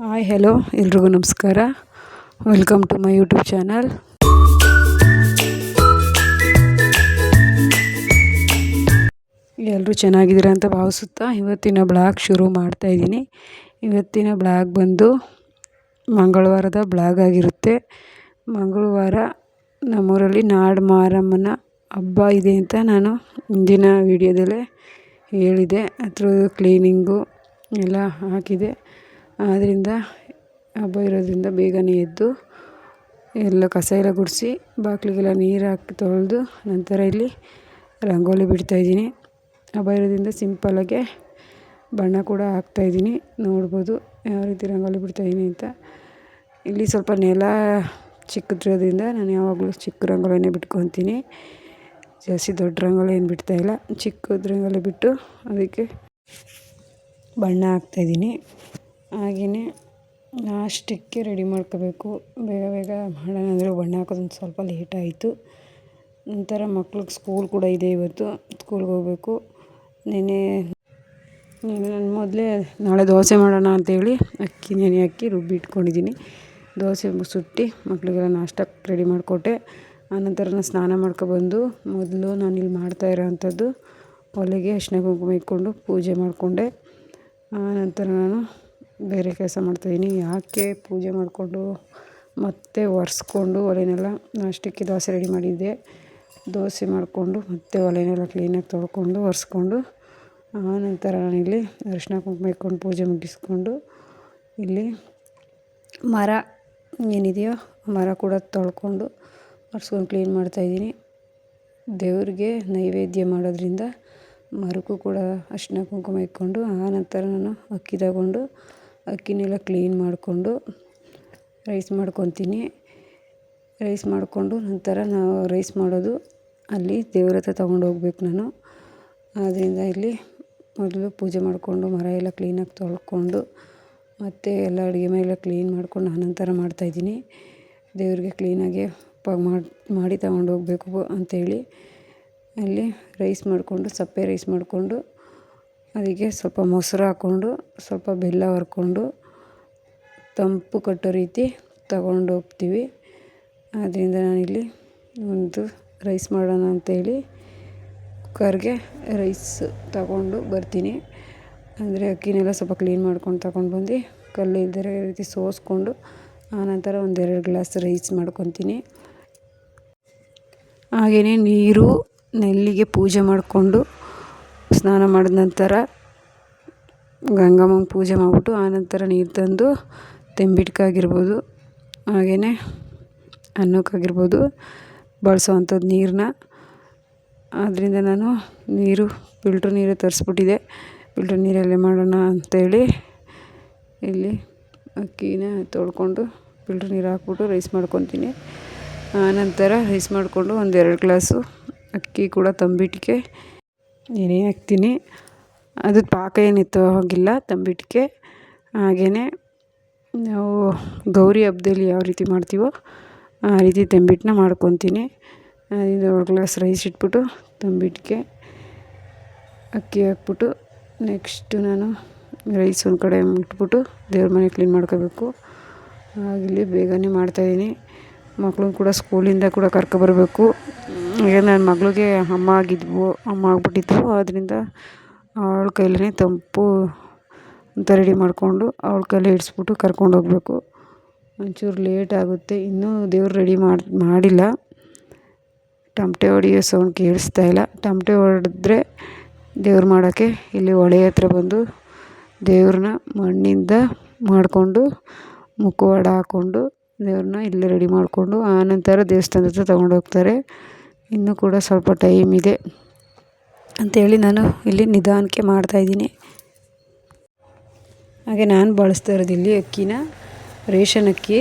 Hi hello ಎಲ್ರಿಗೂ ನಮಸ್ಕಾರ. Welcome to my YouTube channel. ಎಲ್ಲರೂ ಚೆನ್ನಾಗಿದ್ದೀರಾ ಅಂತ ಭಾವಿಸುತ್ತಾ ಇವತ್ತಿನ ಬ್ಲಾಗ್ ಶುರು ಮಾಡ್ತಾಯಿದ್ದೀನಿ. ಇವತ್ತಿನ ಬ್ಲಾಗ್ ಬಂದು ಮಂಗಳವಾರದ ಬ್ಲಾಗ್ ಆಗಿರುತ್ತೆ. ಮಂಗಳವಾರ ನಮ್ಮೂರಲ್ಲಿ ನಾಡ ಮಾರಮ್ಮನ ಹಬ್ಬ ಇದೆ ಅಂತ ನಾನು ಹಿಂದಿನ ವೀಡಿಯೋದಲ್ಲೇ ಹೇಳಿದೆ. ಅದ್ರ ಕ್ಲೀನಿಂಗು ಎಲ್ಲ ಹಾಕಿದೆ. ಆದ್ದರಿಂದ ಹಬ್ಬ ಇರೋದ್ರಿಂದ ಬೇಗನೆ ಎದ್ದು ಎಲ್ಲ ಕಸ ಎಲ್ಲ ಗುಡಿಸಿ ಬಾಗಿಲಿಗೆಲ್ಲ ನೀರು ಹಾಕಿ ತೊಳೆದು ನಂತರ ಇಲ್ಲಿ ರಂಗೋಲಿ ಬಿಡ್ತಾಯಿದ್ದೀನಿ. ಹಬ್ಬ ಇರೋದ್ರಿಂದ ಸಿಂಪಲ್ಲಾಗೆ ಬಣ್ಣ ಕೂಡ ಹಾಕ್ತಾಯಿದ್ದೀನಿ. ನೋಡ್ಬೋದು ಯಾವ ರೀತಿ ರಂಗೋಲಿ ಬಿಡ್ತಾಯಿದ್ದೀನಿ ಅಂತ. ಇಲ್ಲಿ ಸ್ವಲ್ಪ ನೆಲ ಚಿಕ್ಕದಿರೋದ್ರಿಂದ ನಾನು ಯಾವಾಗಲೂ ಚಿಕ್ಕ ರಂಗೋಲಿನೇ ಬಿಟ್ಕೊತೀನಿ. ಜಾಸ್ತಿ ದೊಡ್ಡ ರಂಗೋಲಿ ಏನು ಬಿಡ್ತಾಯಿಲ್ಲ. ಚಿಕ್ಕದು ರಂಗೋಲಿ ಬಿಟ್ಟು ಅದಕ್ಕೆ ಬಣ್ಣ ಹಾಕ್ತಾಯಿದ್ದೀನಿ. ಹಾಗೆಯೇ ಲಾಸ್ಟಿಗೆ ರೆಡಿ ಮಾಡ್ಕೋಬೇಕು. ಬೇಗ ಬೇಗ ಮಾಡೋಣ ಅಂದರೆ ಬಣ್ಣ ಹಾಕೋದೊಂದು ಸ್ವಲ್ಪ ಲೇಟ್ ಆಯಿತು. ನಂತರ ಮಕ್ಳಿಗೆ ಸ್ಕೂಲ್ ಕೂಡ ಇದೆ. ಇವತ್ತು ಸ್ಕೂಲ್ಗೆ ಹೋಗಬೇಕು. ನಾನು ಮೊದಲೇ ನಾಳೆ ದೋಸೆ ಮಾಡೋಣ ಅಂತೇಳಿ ಅಕ್ಕಿ ನೆನೆ ಹಾಕಿ ರುಬ್ಬಿ ಇಟ್ಕೊಂಡಿದ್ದೀನಿ. ದೋಸೆ ಸುಟ್ಟು ಮಕ್ಕಳಿಗೆಲ್ಲ ನಾಷ್ಟಕ್ಕೆ ರೆಡಿ ಮಾಡಿಕೊಟ್ಟೆ. ಆನಂತರ ನಾನು ಸ್ನಾನ ಮಾಡ್ಕೊಬಂದು ಮೊದಲು ನಾನಿಲ್ಲಿ ಮಾಡ್ತಾಯಿರೋ ಅಂಥದ್ದು ಒಲೆಗೆ ಅರಿಶಿನ ಕುಂಕುಮ ಇಟ್ಕೊಂಡು ಪೂಜೆ ಮಾಡಿಕೊಂಡೆ. ಆನಂತರ ನಾನು ಬೇರೆ ಕೆಲಸ ಮಾಡ್ತಾಯಿದ್ದೀನಿ. ಯಾಕೆ ಪೂಜೆ ಮಾಡಿಕೊಂಡು ಮತ್ತೆ ಒರೆಸ್ಕೊಂಡು ಒಲೆನೆಲ್ಲ ನಾಷ್ಟಕ್ಕೆ ದೋಸೆ ರೆಡಿ ಮಾಡಿದ್ದೆ. ದೋಸೆ ಮಾಡಿಕೊಂಡು ಮತ್ತೆ ಒಲೆನೆಲ್ಲ ಕ್ಲೀನಾಗಿ ತೊಳ್ಕೊಂಡು ಒರೆಸ್ಕೊಂಡು ಆನಂತರ ನಾನಿಲ್ಲಿ ಅರಿಶಿನ ಕುಂಕುಮ ಇಟ್ಕೊಂಡು ಪೂಜೆ ಮುಗಿಸ್ಕೊಂಡು ಇಲ್ಲಿ ಮರ ಏನಿದೆಯೋ ಮರ ಕೂಡ ತೊಳ್ಕೊಂಡು ಒರೆಸ್ಕೊಂಡು ಕ್ಲೀನ್ ಮಾಡ್ತಾಯಿದ್ದೀನಿ. ದೇವ್ರಿಗೆ ನೈವೇದ್ಯ ಮಾಡೋದ್ರಿಂದ ಮರಕ್ಕೂ ಕೂಡ ಅರಿಶಿನ ಕುಂಕುಮ ಇಟ್ಕೊಂಡು ಆನಂತರ ನಾನು ಅಕ್ಕಿ ತಗೊಂಡು ಅಕ್ಕಿನೆಲ್ಲ ಕ್ಲೀನ್ ಮಾಡಿಕೊಂಡು ರೈಸ್ ಮಾಡ್ಕೊತೀನಿ. ರೈಸ್ ಮಾಡಿಕೊಂಡು ನಂತರ ನಾವು ರೈಸ್ ಮಾಡೋದು ಅಲ್ಲಿ ದೇವ್ರ ಹತ್ರ ತೊಗೊಂಡು ಹೋಗ್ಬೇಕು ನಾನು. ಆದ್ದರಿಂದ ಇಲ್ಲಿ ಮೊದಲು ಪೂಜೆ ಮಾಡಿಕೊಂಡು ಮರ ಎಲ್ಲ ಕ್ಲೀನಾಗಿ ತೊಳ್ಕೊಂಡು ಮತ್ತು ಎಲ್ಲ ಅಡುಗೆ ಮೇಲೆ ಕ್ಲೀನ್ ಮಾಡಿಕೊಂಡು ಆನಂತರ ಮಾಡ್ತಾಯಿದ್ದೀನಿ. ದೇವ್ರಿಗೆ ಕ್ಲೀನಾಗಿ ಮಾಡಿ ತಗೊಂಡು ಹೋಗಬೇಕು ಅಂಥೇಳಿ ಅಲ್ಲಿ ರೈಸ್ ಮಾಡಿಕೊಂಡು ಸಪ್ಪೆ ರೈಸ್ ಮಾಡಿಕೊಂಡು ಅದಕ್ಕೆ ಸ್ವಲ್ಪ ಮೊಸರು ಹಾಕ್ಕೊಂಡು ಸ್ವಲ್ಪ ಬೆಲ್ಲ ಹುರ್ಕೊಂಡು ತಂಪು ಕಟ್ಟೋ ರೀತಿ ತಗೊಂಡು ಹೋಗ್ತೀವಿ. ಆದ್ದರಿಂದ ನಾನಿಲ್ಲಿ ಒಂದು ರೈಸ್ ಮಾಡೋಣ ಅಂತೇಳಿ ಕುಕ್ಕರ್ಗೆ ರೈಸ್ ತಗೊಂಡು ಬರ್ತೀನಿ. ಅಂದರೆ ಅಕ್ಕಿನೆಲ್ಲ ಸ್ವಲ್ಪ ಕ್ಲೀನ್ ಮಾಡ್ಕೊಂಡು ತಗೊಂಡು ಬಂದು ಕಲ್ಲು ಇದ್ದರೆ ಈ ರೀತಿ ಸೋಸ್ಕೊಂಡು ಆನಂತರ ಒಂದೆರಡು ಗ್ಲಾಸ್ ರೈಸ್ ಮಾಡ್ಕೊತೀನಿ. ಹಾಗೆಯೇ ನೀರು ನೆಲ್ಲಿಗೆ ಪೂಜೆ ಮಾಡಿಕೊಂಡು ಸ್ನಾನ ಮಾಡಿದ ನಂತರ ಗಂಗಮ್ಮಂಗೆ ಪೂಜೆ ಮಾಡಿಬಿಟ್ಟು ಆನಂತರ ನೀರು ತಂದು ತೆಂಬಿಟ್ಕಾಗಿರ್ಬೋದು ಹಾಗೆಯೇ ಅನ್ನಕ್ಕಾಗಿರ್ಬೋದು ಬಳಸೋವಂಥದ್ದು ನೀರನ್ನ. ಆದ್ದರಿಂದ ನಾನು ಫಿಲ್ಟ್ರ್ ನೀರು ತರಿಸ್ಬಿಟ್ಟಿದ್ದೆ. ಫಿಲ್ಟ್ರ್ ನೀರಲ್ಲೇ ಮಾಡೋಣ ಅಂತೇಳಿ ಇಲ್ಲಿ ಅಕ್ಕಿನ ತೊಳ್ಕೊಂಡು ಫಿಲ್ಟ್ರ್ ನೀರು ಹಾಕ್ಬಿಟ್ಟು ರೈಸ್ ಮಾಡ್ಕೊತೀನಿ. ಆನಂತರ ರೈಸ್ ಮಾಡಿಕೊಂಡು ಒಂದೆರಡು ಗ್ಲಾಸು ಅಕ್ಕಿ ಕೂಡ ತಂಬಿಟ್ಟಿಗೆ ನೆನೆ ಹಾಕ್ತೀನಿ. ಅದು ಪಾಕ ಏನಿತ್ತು ಹೋಗಿಲ್ಲ ತಂಬಿಟ್ಟಿಗೆ. ಹಾಗೆಯೇ ನಾವು ಗೌರಿ ಹಬ್ಬದಲ್ಲಿ ಯಾವ ರೀತಿ ಮಾಡ್ತೀವೋ ಆ ರೀತಿ ತಂಬಿಟ್ಟನ್ನ ಮಾಡ್ಕೊತೀನಿ. ಒಂದು ಗ್ಲಾಸ್ ರೈಸ್ ಇಟ್ಬಿಟ್ಟು ತಂಬಿಟ್ಟಿಗೆ ಅಕ್ಕಿ ಹಾಕ್ಬಿಟ್ಟು ನೆಕ್ಸ್ಟು ನಾನು ರೈಸ್ ಒಂದು ಕಡೆ ಇಟ್ಬಿಟ್ಟು ದೇವ್ರ ಮನೆ ಕ್ಲೀನ್ ಮಾಡ್ಕೋಬೇಕು. ಹಾಗಿಲ್ಲಿ ಬೇಗನೆ ಮಾಡ್ತಾಯಿದ್ದೀನಿ. ಮಕ್ಕಳನ್ನ ಕೂಡ ಸ್ಕೂಲಿಂದ ಕೂಡ ಕರ್ಕೊಬರ್ಬೇಕು. ಈಗ ನನ್ನ ಮಗಳಿಗೆ ಅಮ್ಮ ಆಗಿಬಿಟ್ಟಿದ್ವು. ಆದ್ದರಿಂದ ಅವಳ ಕೈಲೇ ತಂಪು ಅಂತ ರೆಡಿ ಮಾಡಿಕೊಂಡು ಅವಳ ಕೈಲೇ ಇಡಿಸ್ಬಿಟ್ಟು ಕರ್ಕೊಂಡು ಹೋಗಬೇಕು. ಒಂಚೂರು ಲೇಟ್ ಆಗುತ್ತೆ. ಇನ್ನೂ ದೇವ್ರು ರೆಡಿ ಮಾಡಿಲ್ಲ. ತಮಟೆ ಹೊಡೆಯೋ ಸೌಂಡ್ ಕೇಳಿಸ್ತಾಯಿಲ್ಲ. ತಮಟೆ ಹೊಡೆದ್ರೆ ದೇವ್ರು ಮಾಡೋಕ್ಕೆ ಇಲ್ಲಿ ಹೊಳೆ ಹತ್ರ ಬಂದು ದೇವ್ರನ್ನ ಮಣ್ಣಿಂದ ಮಾಡಿಕೊಂಡು ಮುಖವಾಡ ಹಾಕ್ಕೊಂಡು ದೇವ್ರನ್ನ ಇಲ್ಲೇ ರೆಡಿ ಮಾಡಿಕೊಂಡು ಆನಂತರ ದೇವಸ್ಥಾನದ ಹತ್ರ ತೊಗೊಂಡು ಹೋಗ್ತಾರೆ. ಇನ್ನೂ ಕೂಡ ಸ್ವಲ್ಪ ಟೈಮ್ ಇದೆ ಅಂಥೇಳಿ ನಾನು ಇಲ್ಲಿ ನಿಧಾನಕ್ಕೆ ಮಾಡ್ತಾಯಿದ್ದೀನಿ. ಹಾಗೆ ನಾನು ಬಳಸ್ತಾ ಇರೋದು ಇಲ್ಲಿ ಅಕ್ಕಿನ ರೇಷನ್ ಅಕ್ಕಿ.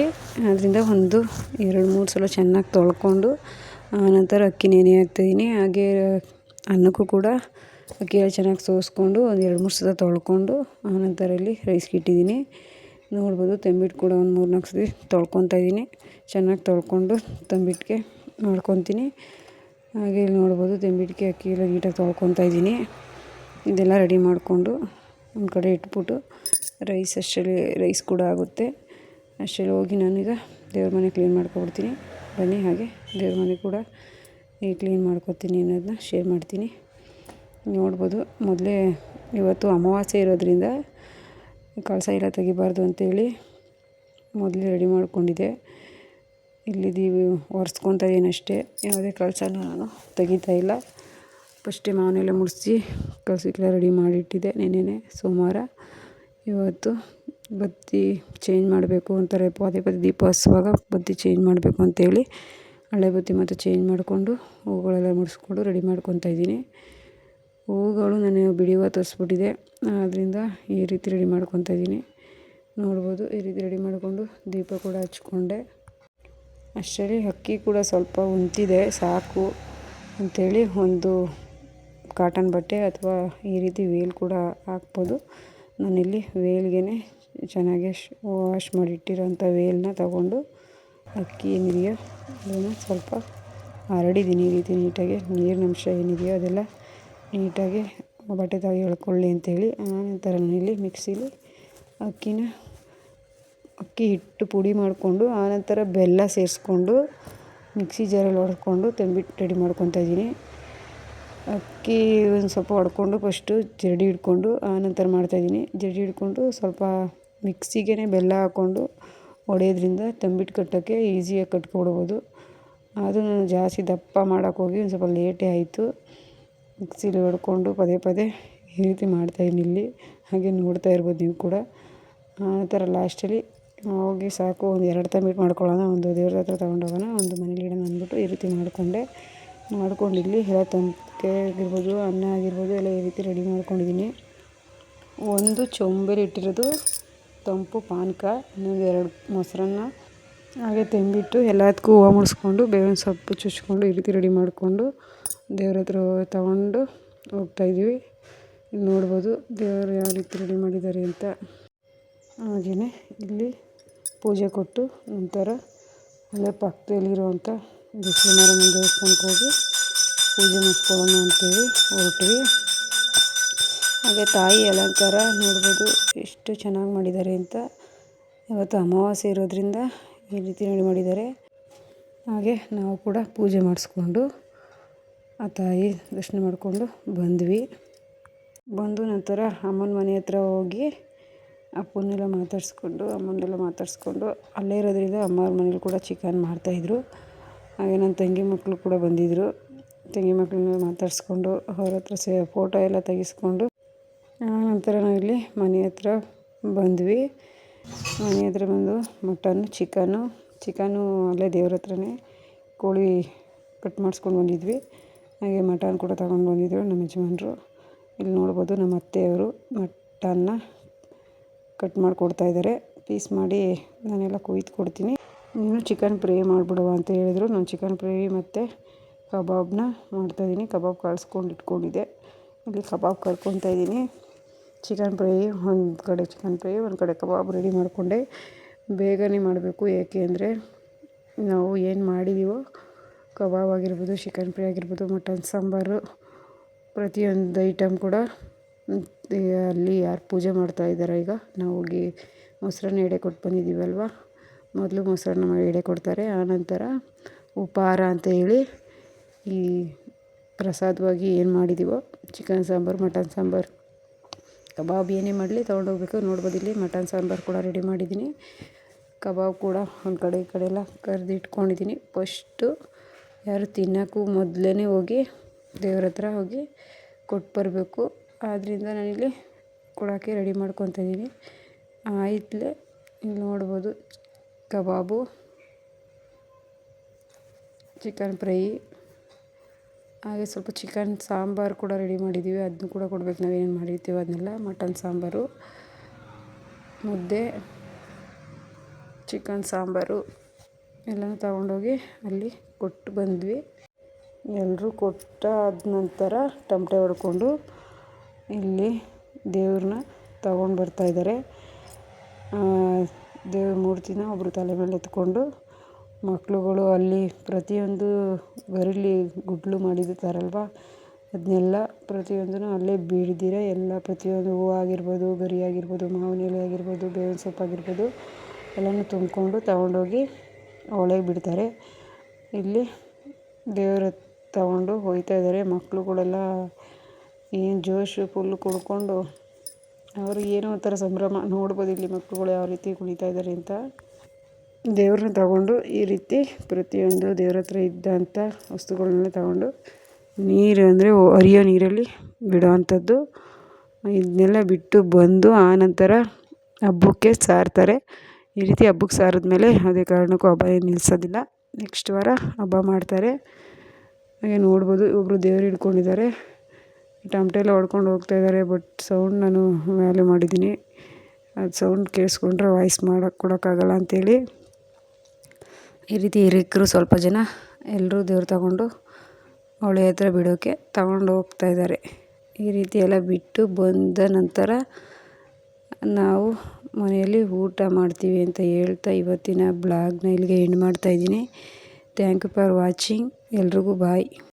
ಅದರಿಂದ 2-3 ಸಲ ಚೆನ್ನಾಗಿ ತೊಳ್ಕೊಂಡು ಆನಂತರ ಅಕ್ಕಿ ನೆನೆ ಹಾಕ್ತಾಯಿದ್ದೀನಿ. ಹಾಗೆ ಅನ್ನಕ್ಕೂ ಕೂಡ ಅಕ್ಕಿ ಎಲ್ಲ ಚೆನ್ನಾಗಿ ಸೋಸ್ಕೊಂಡು 2-3 ಸಲ ತೊಳ್ಕೊಂಡು ಆನಂತರ ಇಲ್ಲಿ ರೈಸ್ಗೆ ಇಟ್ಟಿದ್ದೀನಿ. ನೋಡ್ಬೋದು ತಂಬಿಟ್ಟು ಕೂಡ 3-4 ಸತಿ ತೊಳ್ಕೊತಾ ಇದ್ದೀನಿ. ಚೆನ್ನಾಗಿ ತೊಳ್ಕೊಂಡು ತಂಬಿಟ್ಟಿಗೆ ಮಾಡ್ಕೊತೀನಿ. ಹಾಗೆ ಇಲ್ಲಿ ನೋಡ್ಬೋದು ತಂಬಿಟ್ಟಿಗೆ ಅಕ್ಕಿ ಎಲ್ಲ ನೀಟಾಗಿ ತೊಳ್ಕೊತಾ ಇದ್ದೀನಿ. ಇದೆಲ್ಲ ರೆಡಿ ಮಾಡಿಕೊಂಡು ಒಂದು ಕಡೆ ಇಟ್ಬಿಟ್ಟು ರೈಸ್ ಕೂಡ ಆಗುತ್ತೆ. ಅಷ್ಟರಲ್ಲಿ ಹೋಗಿ ನಾನೀಗ ದೇವ್ರ ಮನೆ ಕ್ಲೀನ್ ಮಾಡ್ಕೊಬಿಡ್ತೀನಿ. ಬನ್ನಿ ಹಾಗೆ ದೇವ್ರ ಮನೆ ಕೂಡ ಈಗ ಕ್ಲೀನ್ ಮಾಡ್ಕೊತೀನಿ ಅನ್ನೋದನ್ನ ಶೇರ್ ಮಾಡ್ತೀನಿ. ನೋಡ್ಬೋದು, ಮೊದಲೇ ಇವತ್ತು ಅಮಾವಾಸ್ಯೆ ಇರೋದ್ರಿಂದ ಕಳಸ ಎಲ್ಲ ತೆಗಿಬಾರ್ದು ಅಂತೇಳಿ ಮೊದಲೇ ರೆಡಿ ಮಾಡ್ಕೊಂಡಿದ್ದೆ. ಇಲ್ಲಿ ಒರೆಸ್ಕೊತಾ ಇದ್ದೀನಿ ಅಷ್ಟೇ, ಯಾವುದೇ ಕಳಸನ ನಾನು ತೆಗಿತಾ ಇಲ್ಲ. ಫಸ್ಟೇ ಮಾವನೆಲ್ಲ ಮುಡಿಸಿ ಕಳಸಕ್ಕೆಲ್ಲ ರೆಡಿ ಮಾಡಿಟ್ಟಿದ್ದೆ ನೆನ್ನೆನೇ ಸೋಮವಾರ. ಇವತ್ತು ಬತ್ತಿ ಚೇಂಜ್ ಮಾಡಬೇಕು ಅಂತಾರೆ, ಪದೇ ದೀಪ ಹಚ್ಚುವಾಗ ಬತ್ತಿ ಚೇಂಜ್ ಮಾಡಬೇಕು ಅಂತೇಳಿ ಹಳೆ ಬತ್ತಿ ಮತ್ತು ಚೇಂಜ್ ಮಾಡಿಕೊಂಡು ಹೂಗಳೆಲ್ಲ ಮುಡಿಸ್ಕೊಂಡು ರೆಡಿ ಮಾಡ್ಕೊತಾ ಇದ್ದೀನಿ. ಹೂಗಳು ನಾನು ಬಿಡಿಯುವ ತರಿಸ್ಬಿಟ್ಟಿದೆ, ಆದ್ದರಿಂದ ಈ ರೀತಿ ರೆಡಿ ಮಾಡ್ಕೊತಾ ಇದ್ದೀನಿ. ನೋಡ್ಬೋದು, ಈ ರೀತಿ ರೆಡಿ ಮಾಡಿಕೊಂಡು ದೀಪ ಕೂಡ ಹಚ್ಕೊಂಡೆ. ಅಷ್ಟರಲ್ಲಿ ಅಕ್ಕಿ ಕೂಡ ಸ್ವಲ್ಪ ಉಂತಿದೆ, ಸಾಕು ಅಂಥೇಳಿ ಒಂದು ಕಾಟನ್ ಬಟ್ಟೆ ಅಥವಾ ಈ ರೀತಿ ವೇಲ್ ಕೂಡ ಹಾಕ್ಬೋದು. ನಾನಿಲ್ಲಿ ವೇಲ್ಗೆ ಚೆನ್ನಾಗಿ ವಾಶ್ ಮಾಡಿಟ್ಟಿರೋಂಥ ವೇಲನ್ನ ತಗೊಂಡು ಅಕ್ಕಿ ಏನಿದೆಯೋ ಅದನ್ನು ಸ್ವಲ್ಪ ಹರಡಿದ್ದೀನಿ. ಈ ರೀತಿ ನೀಟಾಗಿ ನೀರಿನ ಅಂಶ ಏನಿದೆಯೋ ಅದೆಲ್ಲ ನೀಟಾಗಿ ಬಟ್ಟೆ ತಾಗಿ ಎಳ್ಕೊಳ್ಳಿ ಅಂತೇಳಿ. ಆನಂತರ ನಾನಿಲ್ಲಿ ಮಿಕ್ಸಿಲಿ ಅಕ್ಕಿ ಹಿಟ್ಟು ಪುಡಿ ಮಾಡಿಕೊಂಡು ಆನಂತರ ಬೆಲ್ಲ ಸೇರಿಸ್ಕೊಂಡು ಮಿಕ್ಸಿ ಜಾರಲ್ಲಿ ಹೊಡ್ಕೊಂಡು ತಂಬಿಟ್ಟು ರೆಡಿ ಮಾಡ್ಕೊತಾ ಇದ್ದೀನಿ. ಅಕ್ಕಿ ಒಂದು ಸ್ವಲ್ಪ ಹೊಡ್ಕೊಂಡು ಫಸ್ಟು ಜರಡಿ ಹಿಡ್ಕೊಂಡು ಆನಂತರ ಮಾಡ್ತಾಯಿದ್ದೀನಿ. ಜರಡಿ ಹಿಡ್ಕೊಂಡು ಸ್ವಲ್ಪ ಮಿಕ್ಸಿಗೆ ಬೆಲ್ಲ ಹಾಕ್ಕೊಂಡು ಹೊಡೆಯೋದ್ರಿಂದ ತಂಬಿಟ್ಟು ಕಟ್ಟೋಕ್ಕೆ ಈಸಿಯಾಗಿ ಕಟ್ಕೊಡ್ಬೋದು. ಅದು ನಾನು ಜಾಸ್ತಿ ದಪ್ಪ ಮಾಡೋಕ್ಕೋಗಿ ಒಂದು ಸ್ವಲ್ಪ ಲೇಟೇ ಆಯಿತು. ಮಿಕ್ಸಿಲಿ ಹೊಡ್ಕೊಂಡು ಪದೇ ಈ ರೀತಿ ಮಾಡ್ತಾಯಿದ್ದೀನಿ ಇಲ್ಲಿ, ಹಾಗೆ ನೋಡ್ತಾ ಇರ್ಬೋದು ನೀವು ಕೂಡ. ಆನಂತರ ಲಾಸ್ಟಲ್ಲಿ ಹೋಗಿ ಸಾಕು ಒಂದು 2 ತಂಬಿಟ್ಟು ಮಾಡ್ಕೊಳ್ಳೋಣ, ಒಂದು ದೇವ್ರ ಹತ್ರ ತೊಗೊಂಡೋಗೋಣ, ಒಂದು ಮನೇಲಿ ಇಡೋಣ ಅಂದ್ಬಿಟ್ಟು ಈ ರೀತಿ ಮಾಡ್ಕೊಂಡಿಲ್ಲಿ ಎಲ್ಲ ತಂಬಿಕೆ ಆಗಿರ್ಬೋದು, ಅನ್ನ ಆಗಿರ್ಬೋದು ಎಲ್ಲ ಈ ರೀತಿ ರೆಡಿ ಮಾಡ್ಕೊಂಡಿದ್ದೀನಿ. ಒಂದು ಚೊಂಬೆಲಿ ಇಟ್ಟಿರೋದು ತಂಪು ಪಾನಕ, ಇನ್ನೊಂದು 2 ಮೊಸರನ್ನ, ಹಾಗೆ ತಂಬಿಟ್ಟು ಎಲ್ಲದಕ್ಕೂ ಹೂವು ಮುಡಿಸ್ಕೊಂಡು ಬೇವಿನ ಸೊಪ್ಪು ಚುಚ್ಕೊಂಡು ಈ ರೀತಿ ರೆಡಿ ಮಾಡಿಕೊಂಡು ದೇವ್ರ ಹತ್ರ ತಗೊಂಡು ಹೋಗ್ತಾಯಿದ್ದೀವಿ. ಇಲ್ಲಿ ನೋಡ್ಬೋದು ದೇವರು ಯಾವ ರೀತಿ ರೆಡಿ ಮಾಡಿದ್ದಾರೆ ಅಂತ. ಹಾಗೆಯೇ ಇಲ್ಲಿ ಪೂಜೆ ಕೊಟ್ಟು ನಂತರ ಅಲ್ಲೇ ಪಕ್ಕದಲ್ಲಿರುವಂಥ ಬಿಸಿಲು ಮಾರಮ್ಮನ ದೇವಸ್ಥಾನಕ್ಕೆ ಹೋಗಿ ಪೂಜೆ ಮಾಡಿಸ್ಕೊಳ್ಳೋಣ ಅಂತೇಳಿ ಹೊರಟ್ವಿ. ಹಾಗೆ ತಾಯಿ ಅಲಂಕಾರ ನೋಡ್ಬೋದು ಎಷ್ಟು ಚೆನ್ನಾಗಿ ಮಾಡಿದ್ದಾರೆ ಅಂತ. ಇವತ್ತು ಅಮಾವಾಸ್ಯೆ ಇರೋದ್ರಿಂದ ಈ ರೀತಿ ರೆಡಿ ಮಾಡಿದ್ದಾರೆ. ಹಾಗೆ ನಾವು ಕೂಡ ಪೂಜೆ ಮಾಡಿಸ್ಕೊಂಡು ಆ ತಾಯಿ ದರ್ಶನ ಮಾಡಿಕೊಂಡು ಬಂದು ನಂತರ ಅಮ್ಮನ ಮನೆ ಹತ್ರ ಹೋಗಿ ಅಪ್ಪನ್ನೆಲ್ಲ ಮಾತಾಡಿಸ್ಕೊಂಡು ಅಲ್ಲೇ ಇರೋದ್ರಿಂದ ಅಮ್ಮವ್ರ ಮನೇಲಿ ಕೂಡ ಚಿಕನ್ ಮಾಡ್ತಾಯಿದ್ರು. ಹಾಗೆ ನನ್ನ ತಂಗಿ ಮಕ್ಕಳು ಕೂಡ ಬಂದಿದ್ದರು. ತಂಗಿ ಮಕ್ಕಳನ್ನ ಮಾತಾಡಿಸ್ಕೊಂಡು ಅವ್ರ ಹತ್ರ ಫೋಟೋ ಎಲ್ಲ ತೆಗೆಸ್ಕೊಂಡು ನಂತರ ನಾವಿಲ್ಲಿ ಮನೆ ಹತ್ರ ಬಂದ್ವಿ. ಮನೆ ಹತ್ರ ಬಂದು ಮಟನ್ನು ಚಿಕನ್ನು ಅಲ್ಲೇ ದೇವ್ರ ಹತ್ರನೇ ಕೋಳಿ ಕಟ್ ಮಾಡಿಸ್ಕೊಂಡು ಬಂದಿದ್ವಿ. ಹಾಗೆ ಮಟನ್ ಕೂಡ ತಗೊಂಡು ಬಂದಿದ್ದರು ನಮ್ಮ ಯಜಮಾನ್ರು. ಇಲ್ಲಿ ನೋಡ್ಬೋದು ನಮ್ಮ ಅತ್ತೆಯವರು ಮಟನ್ನ ಕಟ್ ಮಾಡಿಕೊಡ್ತಾಯಿದ್ದಾರೆ. ಪೀಸ್ ಮಾಡಿ ನಾನೆಲ್ಲ ಕೊಯ್ದು ಕೊಡ್ತೀನಿ. ನೀನು ಚಿಕನ್ ಫ್ರೈ ಮಾಡಿಬಿಡುವ ಅಂತ ಹೇಳಿದ್ರು. ನಾನು ಚಿಕನ್ ಫ್ರೈ ಮತ್ತು ಕಬಾಬ್ನ ಮಾಡ್ತಾಯಿದ್ದೀನಿ. ಕಬಾಬ್ ಕಳಿಸ್ಕೊಂಡು ಇಟ್ಕೊಂಡಿದ್ದೆ. ಇಲ್ಲಿ ಕಬಾಬ್ ಕರ್ಕೊತಾ ಇದ್ದೀನಿ. ಚಿಕನ್ ಫ್ರೈ ಒಂದು ಕಡೆ ಒಂದು ಕಡೆ ಕಬಾಬ್ ರೆಡಿ ಮಾಡಿಕೊಂಡೆ. ಬೇಗನೆ ಮಾಡಬೇಕು, ಏಕೆ ಅಂದರೆ ನಾವು ಏನು ಮಾಡಿದ್ದೀವೋ ಕಬಾಬ್ ಆಗಿರ್ಬೋದು, ಚಿಕನ್ ಫ್ರೈ ಆಗಿರ್ಬೋದು, ಮಟನ್ ಸಾಂಬಾರು ಪ್ರತಿಯೊಂದು ಐಟಮ್ ಕೂಡ ಅಲ್ಲಿ ಯಾರು ಪೂಜೆ ಮಾಡ್ತಾಯಿದ್ದಾರೆ ಈಗ ನಾವು ಹೋಗಿ ಮೊಸರನ್ನ ಎಡೆ ಕೊಟ್ಟು ಬಂದಿದ್ದೀವಲ್ವ, ಮೊದಲು ಮೊಸರನ್ನ ಎಡೆ ಕೊಡ್ತಾರೆ. ಆನಂತರ ಉಪಹಾರ ಅಂತ ಹೇಳಿ ಈ ಪ್ರಸಾದವಾಗಿ ಏನು ಮಾಡಿದ್ದೀವೋ ಚಿಕನ್ ಸಾಂಬಾರು, ಮಟನ್ ಸಾಂಬಾರು, ಕಬಾಬ್ ಏನೇ ಮಾಡಲಿ ತೊಗೊಂಡೋಗ್ಬೇಕು. ನೋಡ್ಬೋದು ಇಲ್ಲಿ ಮಟನ್ ಸಾಂಬಾರು ಕೂಡ ರೆಡಿ ಮಾಡಿದ್ದೀನಿ. ಕಬಾಬ್ ಕೂಡ ಒಂದು ಕಡೆ ಈ ಕಡೆ ಎಲ್ಲ ಕರೆದು ಇಟ್ಕೊಂಡಿದ್ದೀನಿ. ಫಸ್ಟು ಯಾರು ತಿನ್ನೋಕ್ಕೂ ಮೊದಲೇ ಹೋಗಿ ದೇವ್ರ ಹತ್ರ ಹೋಗಿ ಕೊಟ್ಟು ಬರಬೇಕು. ಆದ್ದರಿಂದ ನಾನಿಲ್ಲಿ ಕೊಡೋಕ್ಕೆ ರೆಡಿ ಮಾಡ್ಕೊತಾ ಇದ್ದೀನಿ. ಆಯ್ತಲೇ ಇಲ್ಲಿ ನೋಡ್ಬೋದು ಕಬಾಬು, ಚಿಕನ್ ಫ್ರೈ, ಹಾಗೆ ಸ್ವಲ್ಪ ಚಿಕನ್ ಸಾಂಬಾರು ಕೂಡ ರೆಡಿ ಮಾಡಿದ್ದೀವಿ. ಅದನ್ನು ಕೂಡ ಕೊಡಬೇಕು, ನಾವೇನು ಮಾಡಿರ್ತೀವಿ ಅದನ್ನೆಲ್ಲ. ಮಟನ್ ಸಾಂಬಾರು, ಮುದ್ದೆ, ಚಿಕನ್ ಸಾಂಬಾರು ಎಲ್ಲನೂ ತಗೊಂಡೋಗಿ ಅಲ್ಲಿ ಕೊಟ್ಟು ಬಂದ್ವಿ. ಎಲ್ಲರೂ ಕೊಟ್ಟಾದ ನಂತರ ತಮಟೆ ಹೊಡ್ಕೊಂಡು ಇಲ್ಲಿ ದೇವ್ರನ್ನ ತಗೊಂಡು ಬರ್ತಾಯಿದ್ದಾರೆ. ದೇವ್ರ ಮೂರ್ತಿನ ಒಬ್ಬರು ತಲೆ ಮೇಲೆ ಎತ್ಕೊಂಡು ಮಕ್ಕಳುಗಳು ಅಲ್ಲಿ ಪ್ರತಿಯೊಂದು ಗರಿಲಿ ಗುಡ್ಲು ಮಾಡಿರ್ತಾರಲ್ವ ಅದನ್ನೆಲ್ಲ ಪ್ರತಿಯೊಂದೂ ಅಲ್ಲೇ ಬೀಳ್ದಿರ ಎಲ್ಲ ಪ್ರತಿಯೊಂದು ಹೂವು ಆಗಿರ್ಬೋದು, ಗರಿ ಆಗಿರ್ಬೋದು, ಮಾವಿನ ಎಲೆ ಆಗಿರ್ಬೋದು, ಬೇವಿನ ಸೊಪ್ಪು ಆಗಿರ್ಬೋದು ಎಲ್ಲನೂ ತುಂಬಿಕೊಂಡು ತಗೊಂಡೋಗಿ ಹೊಳೆಗೆ ಬಿಡ್ತಾರೆ. ಇಲ್ಲಿ ದೇವರ ತಗೊಂಡು ಹೋಗ್ತಾ ಇದ್ದಾರೆ. ಮಕ್ಕಳುಗಳೆಲ್ಲ ಏನು ಜೋಶು ಫುಲ್ಲು ಕುಡ್ಕೊಂಡು ಅವ್ರಿಗೆ ಏನೋ ಒಂಥರ ಸಂಭ್ರಮ. ನೋಡ್ಬೋದು ಇಲ್ಲಿ ಮಕ್ಕಳುಗಳು ಯಾವ ರೀತಿ ಕುಣಿತಾ ಇದ್ದಾರೆ ಅಂತ. ದೇವ್ರನ್ನ ತಗೊಂಡು ಈ ರೀತಿ ಪ್ರತಿಯೊಂದು ದೇವ್ರ ಹತ್ರ ಇದ್ದಂಥ ವಸ್ತುಗಳನ್ನೆಲ್ಲ ತಗೊಂಡು ನೀರು ಅಂದರೆ ಹರಿಯೋ ನೀರಲ್ಲಿ ಬಿಡೋ ಅಂಥದ್ದು. ಇದನ್ನೆಲ್ಲ ಬಿಟ್ಟು ಬಂದು ಆನಂತರ ಹಬ್ಬಕ್ಕೆ ಸಾರ್ತಾರೆ. ಈ ರೀತಿ ಹಬ್ಬಕ್ಕೆ ಸಾರಿದ್ಮೇಲೆ ಯಾವುದೇ ಕಾರಣಕ್ಕೂ ಹಬ್ಬ ಏನು ನಿಲ್ಲಿಸೋದಿಲ್ಲ. ನೆಕ್ಸ್ಟ್ ವಾರ ಹಬ್ಬ ಮಾಡ್ತಾರೆ. ಹಾಗೆ ನೋಡ್ಬೋದು ಒಬ್ಬರು ದೇವ್ರು ಹಿಡ್ಕೊಂಡಿದ್ದಾರೆ. ಟಮಟೆ ಎಲ್ಲ ಹೊಡ್ಕೊಂಡು ಹೋಗ್ತಾ ಇದ್ದಾರೆ. ಬಟ್ ಸೌಂಡ್ ನಾನು ವ್ಯಾಲ್ಯೂ ಮಾಡಿದ್ದೀನಿ. ಅದು ಸೌಂಡ್ ಕೇಳಿಸ್ಕೊಂಡ್ರೆ ವಾಯ್ಸ್ ಕೊಡೋಕ್ಕಾಗಲ್ಲ ಅಂಥೇಳಿ ಈ ರೀತಿ ಹಿರಿಕರು ಸ್ವಲ್ಪ ಜನ ಎಲ್ಲರೂ ದೇವ್ರು ತಗೊಂಡು ಹೊಳೆ ಹತ್ರ ಬಿಡೋಕ್ಕೆ ತಗೊಂಡು ಹೋಗ್ತಾ ಇದ್ದಾರೆ. ಈ ರೀತಿ ಎಲ್ಲ ಬಿಟ್ಟು ಬಂದ ನಂತರ ನಾವು ಮನೆಯಲ್ಲಿ ಊಟ ಮಾಡ್ತೀವಿ ಅಂತ ಹೇಳ್ತಾ ಇವತ್ತಿನ ಬ್ಲಾಗ್ನ ಇಲ್ಲಿಗೆ ಎಂಡ್ ಮಾಡ್ತಾಯಿದ್ದೀನಿ. Thank you for watching. ಎಲ್ರಿಗೂ ಬಾಯ್.